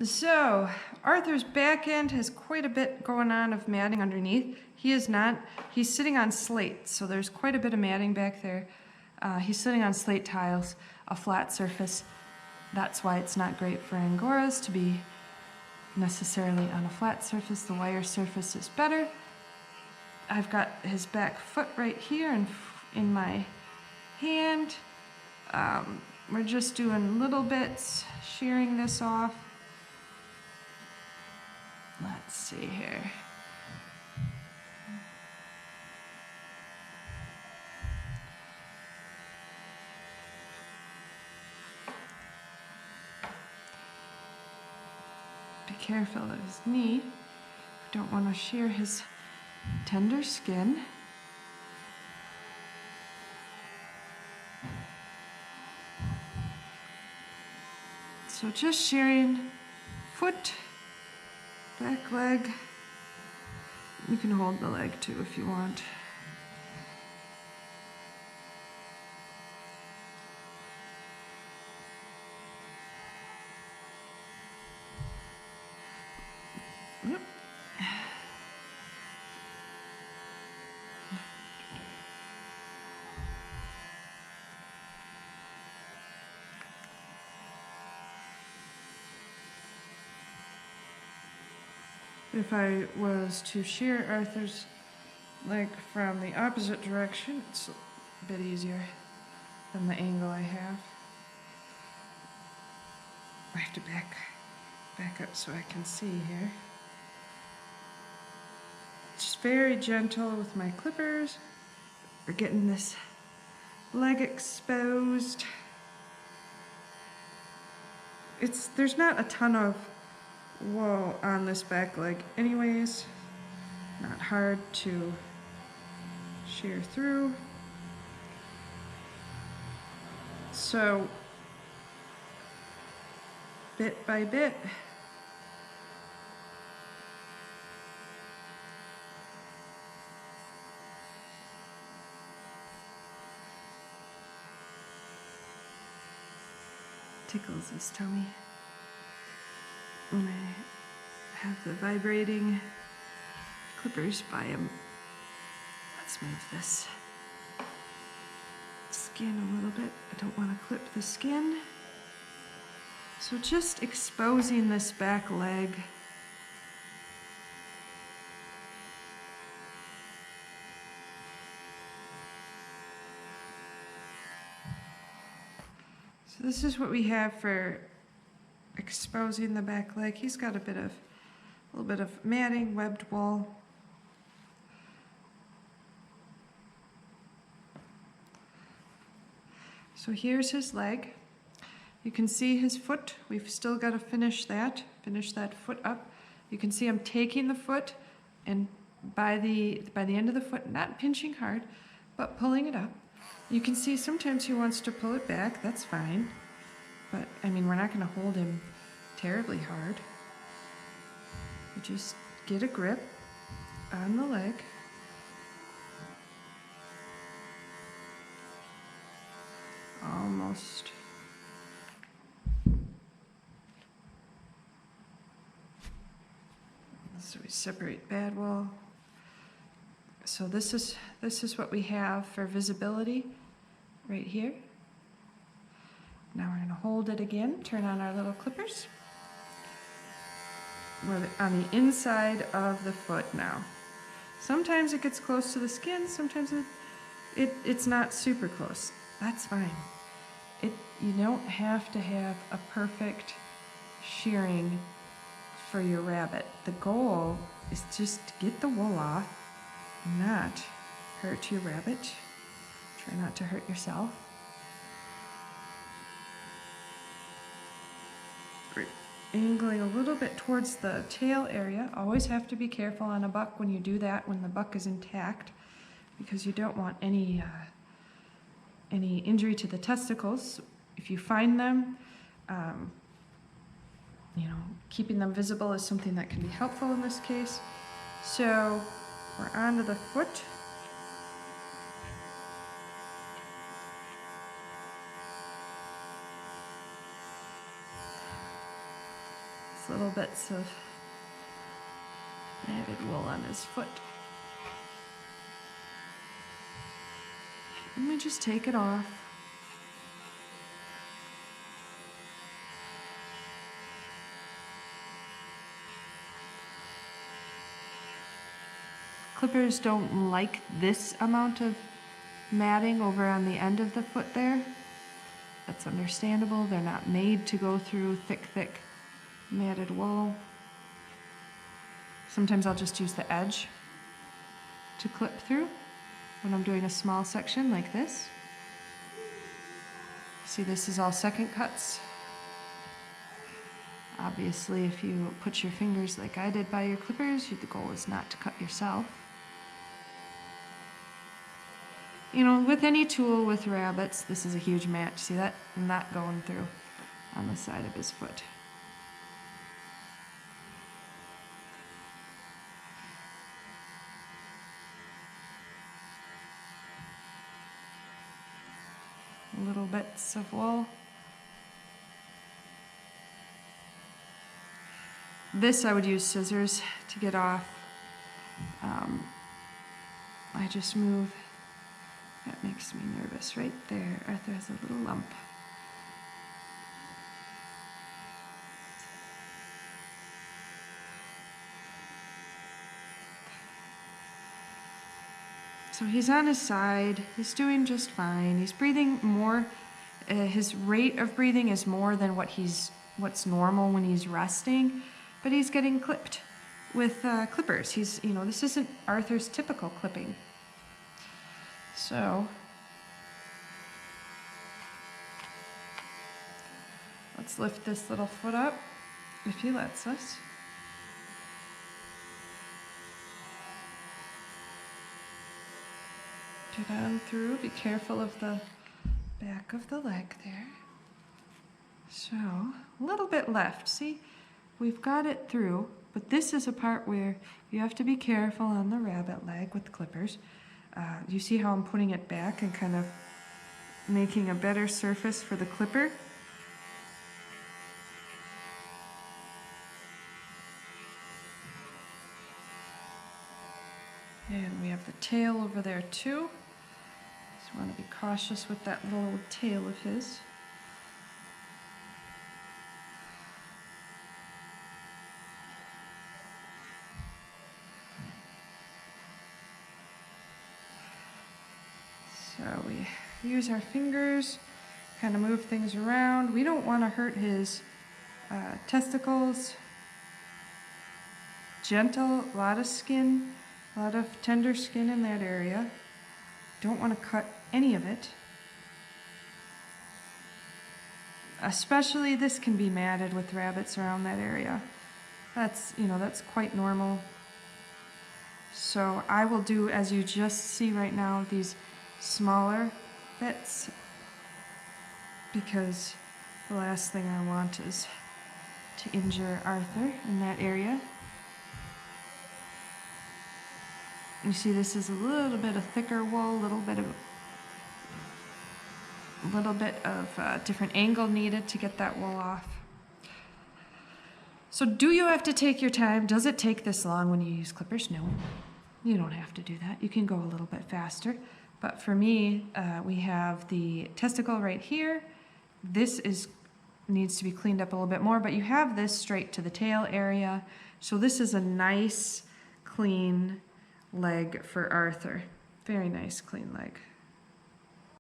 So Arthur's back end has quite a bit going on of matting underneath. He's sitting on slate, so there's quite a bit of matting back there. He's sitting on slate tiles, a flat surface. That's why it's not great for Angoras to be necessarily on a flat surface. The wire surface is better. I've got his back foot right here in my hand. We're just doing little bits, shearing this off. Let's see here. Be careful of his knee. We don't want to shear his tender skin. So just shearing foot, back leg. You can hold the leg too if you want. Yep. If I was to shear Arthur's leg from the opposite direction, it's a bit easier than the angle I have. I have to back up so I can see here. Just very gentle with my clippers. We're getting this leg exposed. There's not a ton of wool on this back leg anyways. Not hard to shear through. So bit by bit, tickles his tummy. And I have the vibrating clippers by him. Let's move this skin a little bit. I don't want to clip the skin. So just exposing this back leg. So this is what we have for exposing the back leg. He's got a little bit of matting, webbed wool. So here's his leg. You can see his foot. We've still got to finish that foot up. You can see I'm taking the foot and by the end of the foot, not pinching hard, but pulling it up. You can see sometimes he wants to pull it back. That's fine. But I mean, we're not going to hold him terribly hard. You just get a grip on the leg. Almost. So we separate bad wool. So this is what we have for visibility right here. Now we're going to hold it again, turn on our little clippers. We're on the inside of the foot now. Sometimes it gets close to the skin, sometimes it's not super close. That's fine. You don't have to have a perfect shearing for your rabbit. The goal is just to get the wool off, not hurt your rabbit. Try not to hurt yourself. Great. Angling a little bit towards the tail area. Always have to be careful on a buck when you do that, when the buck is intact, because you don't want any injury to the testicles. If you find them, keeping them visible is something that can be helpful in this case. So we're onto the foot. those little bits of matted wool on his foot. And we just take it off. Clippers don't like this amount of matting over on the end of the foot there. That's understandable. They're not made to go through thick matted wool. Sometimes I'll just use the edge to clip through when I'm doing a small section like this. See, this is all second cuts. Obviously, if you put your fingers like I did by your clippers, the goal is not to cut yourself. You know, with any tool with rabbits, this is a huge match. See that? Not going through on the side of his foot. Little bits of wool. This I would use scissors to get off. I just move. That makes me nervous right there. Arthur has a little lump. So he's on his side. He's doing just fine. He's breathing more. His rate of breathing is more than what's normal when he's resting, but he's getting clipped with clippers. This isn't Arthur's typical clipping. So let's lift this little foot up, if he lets us. Get on through, be careful of the back of the leg there. So, a little bit left, see? We've got it through, but this is a part where you have to be careful on the rabbit leg with clippers. You see how I'm putting it back and kind of making a better surface for the clipper? And we have the tail over there too. So want to be cautious with that little tail of his. So we use our fingers, kind of move things around. We don't want to hurt his testicles. Gentle, a lot of skin, a lot of tender skin in that area. Don't want to cut any of it. Especially this can be matted with rabbits around that area. That's quite normal. So I will do, as you just see right now, these smaller bits, because the last thing I want is to injure Arthur in that area. You see, this is a little bit of thicker wool, a little bit of different angle needed to get that wool off. So do you have to take your time? Does it take this long when you use clippers? No, you don't have to do that. You can go a little bit faster. But for me, we have the testicle right here. This needs to be cleaned up a little bit more, but you have this straight to the tail area. So this is a nice, clean leg for Arthur. Very nice, clean leg.